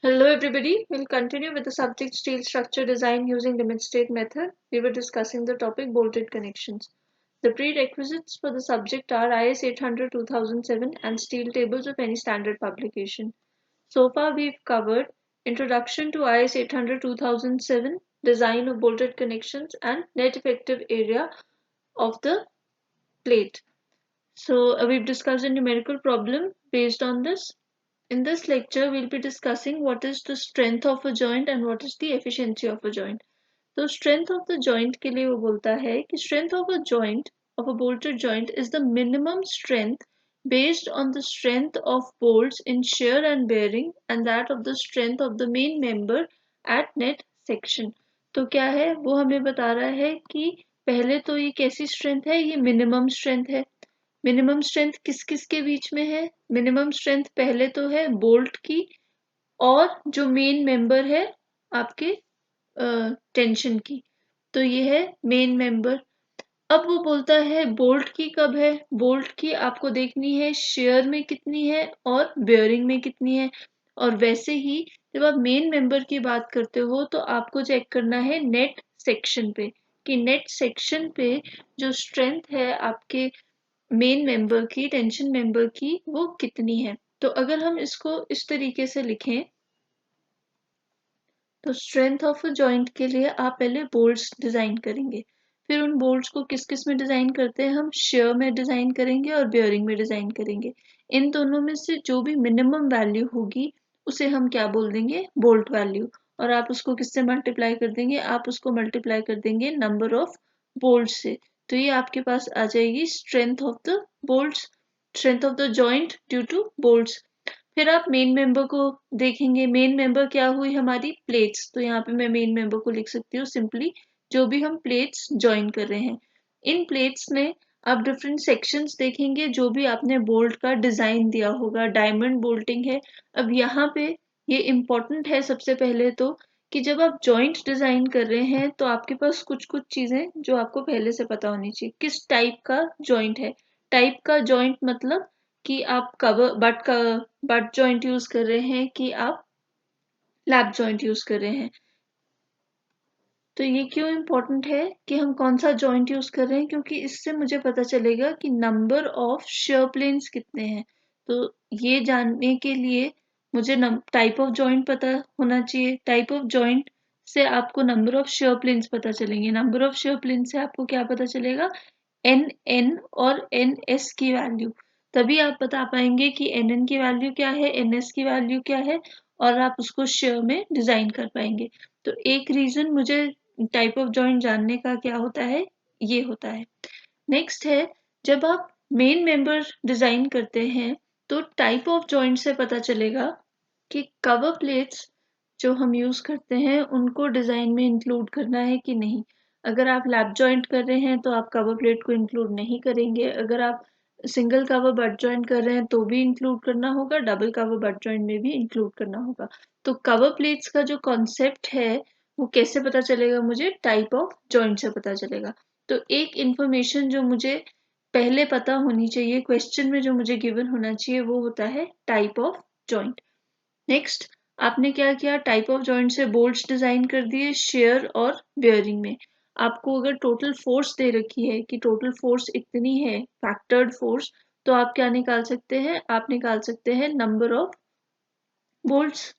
Hello everybody, we'll continue with the subject steel structure design using limit state method. We were discussing the topic bolted connections. The prerequisites for the subject are IS 800-2007 and steel tables of any standard publication. So far we've covered introduction to IS 800-2007, design of bolted connections and net effective area of the plate. So we've discussed a numerical problem based on this. In this lecture, we'll be discussing what is the strength of a joint and what is the efficiency of a joint. तो strength of the joint के लिए वो बोलता है कि strength of a joint, of a bolted joint is the minimum strength based on the strength of bolts in shear and bearing and that of the strength of the main member at net section. तो क्या है वो हमें बता रहा है कि पहले तो ये कैसी स्ट्रेंथ है, ये मिनिमम स्ट्रेंथ है. मिनिमम स्ट्रेंथ किस किस के बीच में है? मिनिमम स्ट्रेंथ पहले तो है बोल्ट की और जो मेन मेंबर है आपके टेंशन की. तो ये है मेन मेंबर. अब वो बोलता है बोल्ट की कब है? बोल्ट की आपको देखनी है शेयर में कितनी है और बेयरिंग में कितनी है. और वैसे ही जब आप मेन मेंबर की बात करते हो तो आपको चेक करना है नेट सेक्शन पे कि नेट सेक्शन पे जो स्ट्रेंथ है आपके मेन मेंबर की, टेंशन मेंबर की, वो कितनी है. तो अगर हम इसको इस तरीके से लिखें तो स्ट्रेंथ ऑफ अ जॉइंट के लिए आप पहले बोल्ट्स डिजाइन करेंगे. फिर उन बोल्ट्स को किस किस में डिजाइन करते हैं? हम शेयर में डिजाइन करेंगे और बेयरिंग में डिजाइन करेंगे. इन दोनों में से जो भी मिनिमम वैल्यू होगी उसे हम क्या बोल देंगे? Bolt value. और आप उसको किससे मल्टीप्लाई कर देंगे? आप उसको मल्टीप्लाई कर देंगे नंबर ऑफ बोल्ट से. तो ये आपके पास आ जाएगी strength of the bolts, strength of the joint due to bolts. फिर आप मेन मेंबर को देखेंगे. मेन मेंबर क्या हुई? हमारी प्लेट्स. तो यहाँ पे मैं मेन मेंबर को लिख सकती हूँ सिंपली जो भी हम प्लेट्स ज्वाइन कर रहे हैं. इन प्लेट्स में आप डिफरेंट सेक्शंस देखेंगे जो भी आपने बोल्ट का डिजाइन दिया होगा. डायमंड बोल्टिंग है. अब यहाँ पे ये इम्पोर्टेंट है सबसे पहले तो कि जब आप जॉइंट डिजाइन कर रहे हैं तो आपके पास कुछ कुछ चीजें जो आपको पहले से पता होनी चाहिए. किस टाइप का जॉइंट है? टाइप का जॉइंट मतलब कि आप कवर बट जॉइंट यूज कर रहे हैं कि आप लैप जॉइंट यूज कर रहे हैं. तो ये क्यों इम्पोर्टेंट है कि हम कौन सा जॉइंट यूज कर रहे हैं? क्योंकि इससे मुझे पता चलेगा कि नंबर ऑफ शेयर प्लेन्स कितने हैं. तो ये जानने के लिए मुझे टाइप ऑफ जॉइंट पता होना चाहिए. टाइप ऑफ जॉइंट से आपको नंबर ऑफ शेयर प्लेन्स पता चलेंगे. नंबर ऑफ शेयर प्लेन से आपको क्या पता चलेगा? एन और एन एस की वैल्यू. तभी आप बता पाएंगे कि एन एन की वैल्यू क्या है, एन एस की वैल्यू क्या है और आप उसको शेयर में डिजाइन कर पाएंगे. तो एक रीजन मुझे टाइप ऑफ जॉइंट जानने का क्या होता है, ये होता है. नेक्स्ट है जब आप मेन मेंबर डिजाइन करते हैं तो टाइप ऑफ जॉइंट से पता चलेगा कि कवर प्लेट्स जो हम यूज करते हैं उनको डिजाइन में इंक्लूड करना है कि नहीं. अगर आप लैप जॉइंट कर रहे हैं तो आप कवर प्लेट को इंक्लूड नहीं करेंगे. अगर आप सिंगल कवर बट जॉइंट कर रहे हैं तो भी इंक्लूड करना होगा. डबल कवर बट जॉइंट में भी इंक्लूड करना होगा. तो कवर प्लेट्स का जो कॉन्सेप्ट है वो कैसे पता चलेगा? मुझे टाइप ऑफ जॉइंट से पता चलेगा. तो एक इंफॉर्मेशन जो मुझे पहले पता होनी चाहिए, क्वेश्चन में जो मुझे गिवन होना चाहिए, वो होता है टाइप ऑफ जॉइंट. नेक्स्ट आपने क्या किया? टाइप ऑफ जॉइंट से बोल्ट्स डिजाइन कर दिए शेयर और बेयरिंग में. आपको अगर टोटल फोर्स दे रखी है कि टोटल फोर्स इतनी है, फैक्टर्ड फोर्स, तो आप क्या निकाल सकते हैं? आप निकाल सकते हैं नंबर ऑफ बोल्ट्स.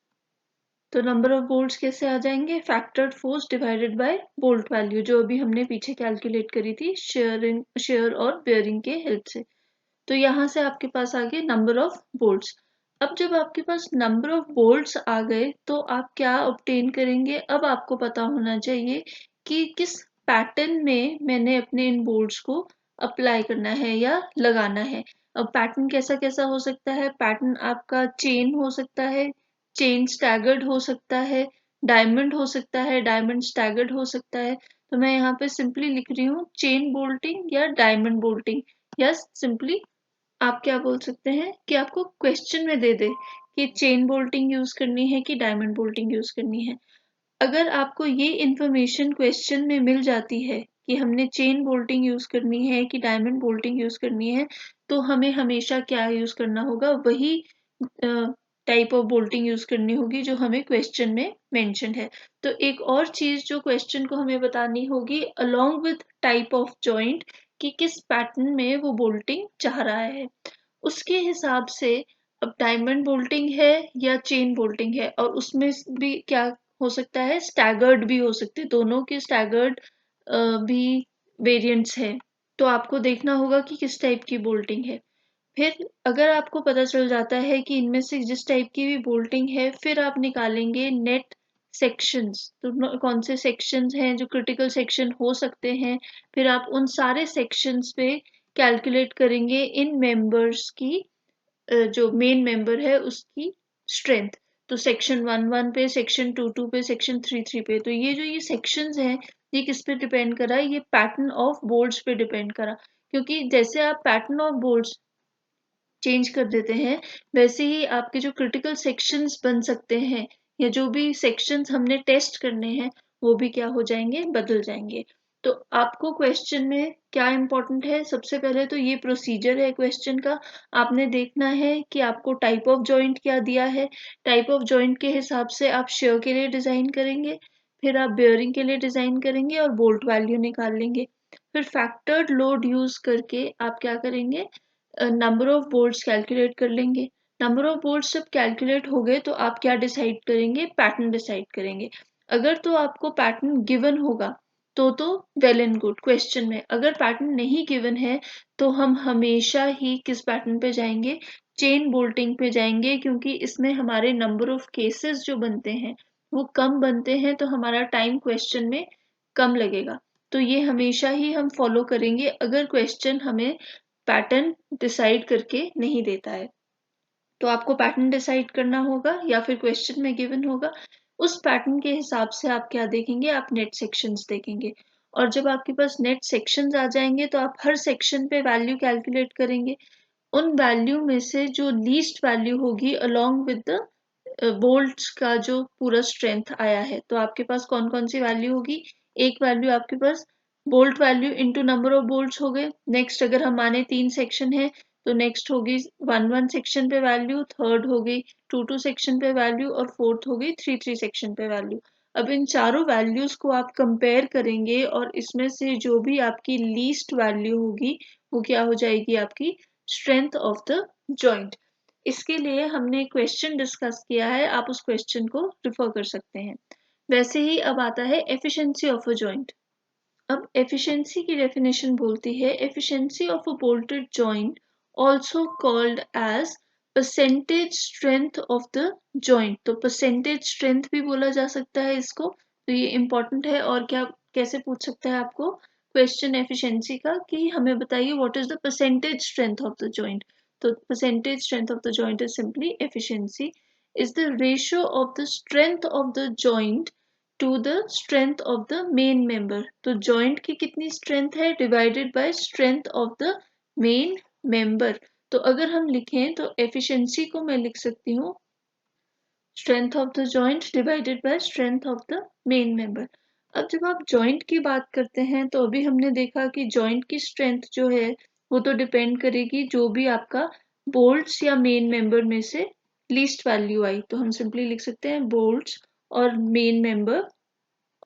तो नंबर ऑफ बोल्ट्स कैसे आ जाएंगे? Factored force divided by bolt value जो अभी हमने पीछे कैलकुलेट करी थी शेयर और बेयरिंग के हेल्प से. तो यहाँ से आपके पास आ गए नंबर ऑफ बोल्ट्स. अब जब आपके पास नंबर ऑफ बोल्ट्स आ गए तो आप क्या ऑब्टेन करेंगे? अब आपको पता होना चाहिए कि किस पैटर्न में मैंने अपने इन बोल्ट्स को अप्लाई करना है या लगाना है. अब पैटर्न कैसा कैसा हो सकता है? पैटर्न आपका चेन हो सकता है, चेन स्टैगर्ड हो सकता है, डायमंड हो सकता है, डायमंड स्टैगर्ड हो सकता है. तो मैं यहाँ पे सिंपली लिख रही हूँ चेन बोल्टिंग या डायमंड बोल्टिंग. या सिंपली आप क्या बोल सकते हैं कि आपको क्वेश्चन में दे दे कि चेन बोल्टिंग यूज करनी है कि डायमंड बोल्टिंग यूज करनी है. अगर आपको ये इंफॉर्मेशन क्वेश्चन में मिल जाती है कि हमने चेन बोल्टिंग यूज करनी है कि डायमंड बोल्टिंग यूज करनी है, तो हमें हमेशा क्या यूज करना होगा? वही टाइप ऑफ बोल्टिंग यूज करनी होगी जो हमें क्वेश्चन में मेंशन है। तो एक और चीज जो क्वेश्चन को हमें बतानी होगी along with type of joint कि किस पैटर्न में वो बोल्टिंग चाह रहा है, उसके हिसाब से अब डायमंड बोल्टिंग है या चेन बोल्टिंग है, और उसमें भी क्या हो सकता है, स्टैगर्ड भी हो सकते हैं, दोनों के स्टैगर्ड भी वेरिएंट्स हैं। तो आपको देखना होगा कि किस टाइप की बोल्टिंग है। फिर अगर आपको पता चल जाता है कि इनमें से जिस टाइप की भी बोल्टिंग है, फिर आप निकालेंगे नेट सेक्शंस। तो कौन से सेक्शंस हैं जो क्रिटिकल सेक्शन हो सकते हैं, फिर आप उन सारे सेक्शंस पे कैलकुलेट करेंगे इन मेंबर्स की, जो मेन मेंबर है उसकी स्ट्रेंथ। तो सेक्शन 1 1 पे, सेक्शन 2 2 पे, सेक्शन 3 3 पे। तो ये सेक्शंस हैं, ये किस पे डिपेंड करा, ये पैटर्न ऑफ बोल्ट्स पे डिपेंड करा। क्योंकि जैसे आप पैटर्न ऑफ बोल्ट्स चेंज कर देते हैं, वैसे ही आपके जो क्रिटिकल सेक्शंस बन सकते हैं, या जो भी सेक्शंस हमने टेस्ट करने हैं, वो भी क्या हो जाएंगे, बदल जाएंगे। तो आपको क्वेश्चन में क्या इंपॉर्टेंट है, सबसे पहले तो ये प्रोसीजर है क्वेश्चन का। आपने देखना है कि आपको टाइप ऑफ जॉइंट क्या दिया है, टाइप ऑफ जॉइंट के हिसाब से आप शेयर के लिए डिजाइन करेंगे, फिर आप बेयरिंग के लिए डिजाइन करेंगे और बोल्ट वैल्यू निकाल लेंगे। फिर फैक्टर्ड लोड यूज करके आप क्या करेंगे, नंबर ऑफ बोल्ट्स कैलकुलेट कर लेंगे। नंबर ऑफ बोल्ट्स जब कैलकुलेट हो गए तो आप क्या डिसाइड करेंगे, पैटर्न डिसाइड करेंगे। अगर तो आपको पैटर्न गिवन होगा तो वेल एंड गुड क्वेश्चन में, अगर पैटर्न नहीं गिवन है तो हम हमेशा ही किस पैटर्न पे जाएंगे, चेन बोल्टिंग पे जाएंगे, क्योंकि इसमें हमारे नंबर ऑफ केसेस जो बनते हैं वो कम बनते हैं, तो हमारा टाइम क्वेश्चन में कम लगेगा। तो ये हमेशा ही हम फॉलो करेंगे अगर क्वेश्चन हमें पैटर्न डिसाइड करके नहीं देता है। तो आपको पैटर्न डिसाइड करना होगा या फिर क्वेश्चन में गिवन होगा, उस पैटर्न के हिसाब से आप क्या देखेंगे, आप नेट सेक्शंस देखेंगे। और जब आपके पास नेट सेक्शंस आ जाएंगे तो आप हर सेक्शन पे वैल्यू कैलकुलेट करेंगे। उन वैल्यू में से जो लीस्ट वैल्यू होगी अलोंग विद द बोल्ट्स का जो पूरा स्ट्रेंथ आया है, तो आपके पास कौन कौन सी वैल्यू होगी, एक वैल्यू आपके पास bolt value into number of bolts हो गए। नेक्स्ट अगर हम माने 3 सेक्शन है तो नेक्स्ट होगी 1 1 सेक्शन पे वैल्यू, थर्ड हो गई 2 2 सेक्शन पे वैल्यू, और फोर्थ हो गई 3 3 सेक्शन पे वैल्यू। अब इन चारों वैल्यूज को आप कंपेयर करेंगे और इसमें से जो भी आपकी लीस्ट वैल्यू होगी वो क्या हो जाएगी, आपकी स्ट्रेंथ ऑफ द जॉइंट। इसके लिए हमने क्वेश्चन डिस्कस किया है, आप उस क्वेश्चन को रिफर कर सकते हैं। वैसे ही अब आता है एफिशिएंसी ऑफ अ जॉइंट। अब एफिशिएंसी की डेफिनेशन बोलती है, efficiency of a bolted joint also called as percentage strength of the joint. तो परसेंटेज स्ट्रेंथ भी बोला जा सकता है इसको। तो ये इंपॉर्टेंट है। और क्या कैसे पूछ सकता है आपको क्वेश्चन एफिशिएंसी का, कि हमें बताइए what is the percentage strength of the joint. तो percentage strength of the joint is simply efficiency is the ratio of the strength of the joint to the strength of the main member. तो joint की कितनी strength है divided by strength of the main member. तो अगर हम लिखें तो efficiency को मैं लिख सकती हूँ strength of the joint divided by strength of the main member. अब जब आप जॉइंट की बात करते हैं तो अभी हमने देखा कि जॉइंट की स्ट्रेंथ जो है वो तो डिपेंड करेगी जो भी आपका बोल्ट्स या मेन मेंबर में से लीस्ट वैल्यू आई। तो हम सिंपली लिख सकते हैं बोल्ट्स और मेन मेंबर,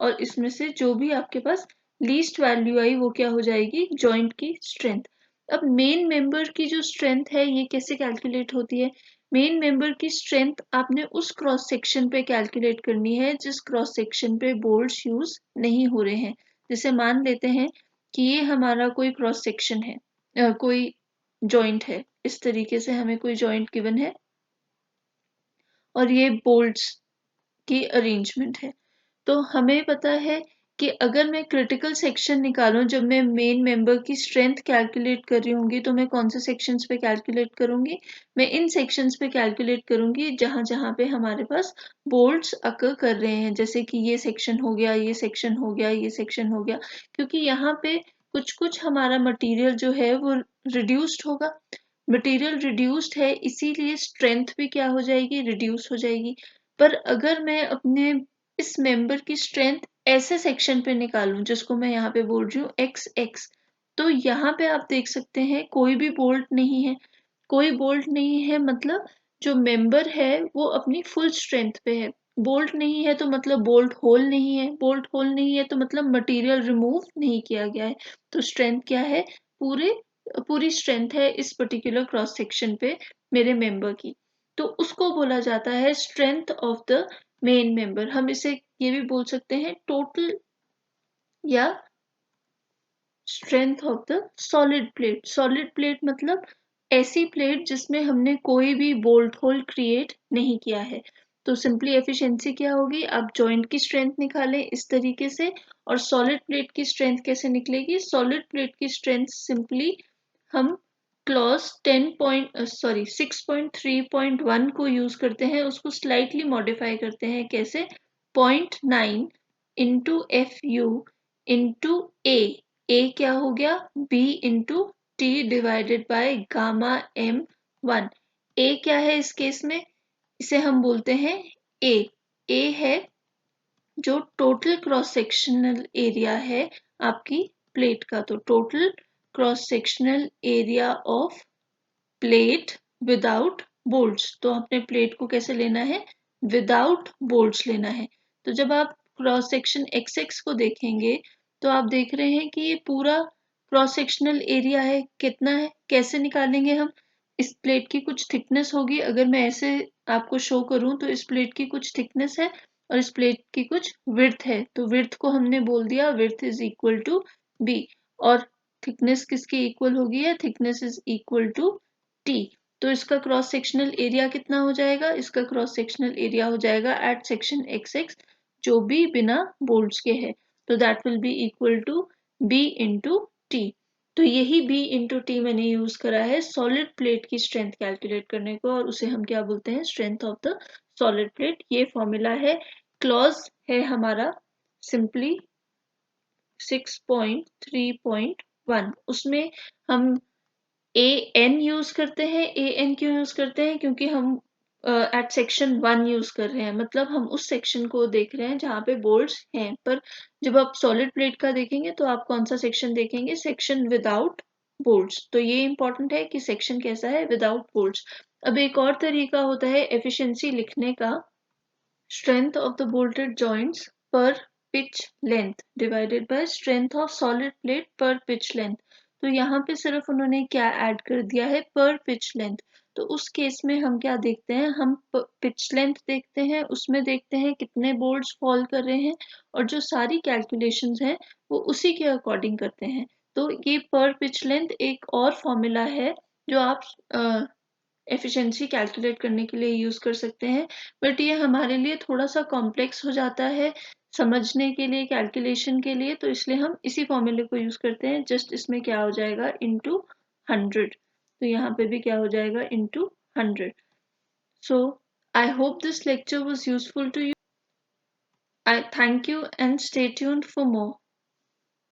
और इसमें से जो भी आपके पास लीस्ट वैल्यू आई वो क्या हो जाएगी, जॉइंट की स्ट्रेंथ। अब मेन मेंबर की जो स्ट्रेंथ है ये कैसे कैलकुलेट होती है, मेन मेंबर की स्ट्रेंथ आपने उस क्रॉस सेक्शन पे कैलकुलेट करनी है जिस क्रॉस सेक्शन पे बोल्ट्स यूज नहीं हो रहे हैं। जैसे मान लेते हैं कि ये हमारा कोई क्रॉस सेक्शन है, कोई जॉइंट है, इस तरीके से हमें कोई जॉइंट गिवन है और ये बोल्ट्स की अरेंजमेंट है। तो हमें पता है कि अगर मैं क्रिटिकल सेक्शन निकालूं, जब मैं मेन मेंबर की स्ट्रेंथ कैलकुलेट कर रही होंगी तो मैं कौन से सेक्शंस पे कैलकुलेट करूंगी, मैं इन सेक्शंस पे कैलकुलेट करूंगी जहां जहां पे हमारे पास बोल्ट्स अकर कर रहे हैं। जैसे कि ये सेक्शन हो गया, ये सेक्शन हो गया, ये सेक्शन हो गया, क्योंकि यहाँ पे कुछ कुछ हमारा मटीरियल जो है वो रिड्यूस्ड होगा। मटेरियल रिड्यूस्ड है इसीलिए स्ट्रेंथ भी क्या हो जाएगी, रिड्यूस हो जाएगी। पर अगर मैं अपने इस मेंबर की स्ट्रेंथ ऐसे सेक्शन पे निकालूं जिसको मैं यहाँ पे बोल रही हूँ एक्स एक्स, तो यहाँ पे आप देख सकते हैं कोई भी बोल्ट नहीं है। कोई बोल्ट नहीं है मतलब जो मेंबर है वो अपनी फुल स्ट्रेंथ पे है। बोल्ट नहीं है तो मतलब बोल्ट होल नहीं है, बोल्ट होल नहीं है तो मतलब मटेरियल रिमूव नहीं किया गया है। तो स्ट्रेंथ क्या है, पूरी स्ट्रेंथ है इस पर्टिकुलर क्रॉस सेक्शन पे मेरे मेंबर की, तो उसको बोला जाता है strength of the main member. हम इसे ये भी बोल सकते हैं टोटल या strength of the solid plate. Solid plate मतलब ऐसी प्लेट जिसमें हमने कोई भी बोल्ट होल क्रिएट नहीं किया है। तो सिंपली एफिशिएंसी क्या होगी, आप जॉइंट की स्ट्रेंथ निकालें इस तरीके से, और सॉलिड प्लेट की स्ट्रेंथ कैसे निकलेगी, सॉलिड प्लेट की स्ट्रेंथ सिंपली हम क्लॉज 6.3.1 को यूज करते हैं, उसको स्लाइटली मॉडिफाई करते हैं। कैसे, 0.9 into F U into A क्या हो गया, B into T divided by gamma m1। A क्या है इस केस में, इसे हम बोलते हैं ए। ए है जो टोटल क्रॉस सेक्शनल एरिया है आपकी प्लेट का। तो total cross sectional area of plate without bolts. तो अपने प्लेट को कैसे लेना है, विदाउट बोल्ट्स लेना है। तो जब आप क्रॉस सेक्शन एक्स एक्स को देखेंगे तो आप देख रहे हैं कि ये पूरा क्रॉस सेक्शनल एरिया है, कितना है, कैसे निकालेंगे हम, इस प्लेट की कुछ थिकनेस होगी। अगर मैं ऐसे आपको शो करूं तो इस प्लेट की कुछ थिकनेस है और इस प्लेट की कुछ विड्थ है, तो विड्थ को हमने बोल दिया width is equal to B, और थिकनेस किसकी इक्वल होगी है, thickness is equal to T. तो इसका क्रॉस सेक्शनल एरिया कितना हो जाएगा, इसका क्रॉस सेक्शनल एरिया हो जाएगा एट सेक्शन एक्स एक्स जो भी बिना बोल्ट्स के है, तो that will be equal to B into T. तो यही बी इंटू टी मैंने यूज करा है सॉलिड प्लेट की स्ट्रेंथ कैलकुलेट करने को, और उसे हम क्या बोलते हैं, strength of the solid plate. ये फॉर्मूला है, क्लॉज है हमारा सिंपली 6.3.1, उसमें हम ए एन यूज करते हैं। ए एन क्यों यूज करते हैं, क्योंकि हम एट सेक्शन 1 यूज कर रहे हैं, मतलब हम उस सेक्शन को देख रहे हैं जहाँ पे बोल्ट्स हैं। पर जब आप सॉलिड प्लेट का देखेंगे तो आप कौन सा सेक्शन देखेंगे, सेक्शन विदाउट बोल्ट्स। तो ये इंपॉर्टेंट है कि सेक्शन कैसा है, विदाउट बोल्ट्स। अब एक और तरीका होता है एफिशिएंसी लिखने का, strength of the bolted joints per pitch length divided by strength of solid plate per pitch length। तो यहाँ पे सिर्फ उन्होंने क्या ऐड कर दिया है, per pitch length। तो उस केस में हम क्या देखते हैं, हम पिच लेंथ देखते हैं, उसमें देखते हैं कितने बोल्ट्स फॉल कर रहे हैं, और जो सारी कैलकुलेशंस हैं वो उसी के अकॉर्डिंग करते हैं। तो ये पर पिच लेंथ एक और फॉर्मूला है जो आप एफिशिएंसी कैलकुलेट करने के लिए यूज कर सकते हैं, बट ये हमारे लिए थोड़ा सा कॉम्प्लेक्स हो जाता है समझने के लिए, कैलकुलेशन के लिए, तो इसलिए हम इसी फॉर्मूले को यूज करते हैं। जस्ट इसमें क्या हो जाएगा, इनटू 100। तो यहाँ पे भी क्या हो जाएगा, into 100। So I hope this lecture was useful to you. I thank you and stay tuned for more.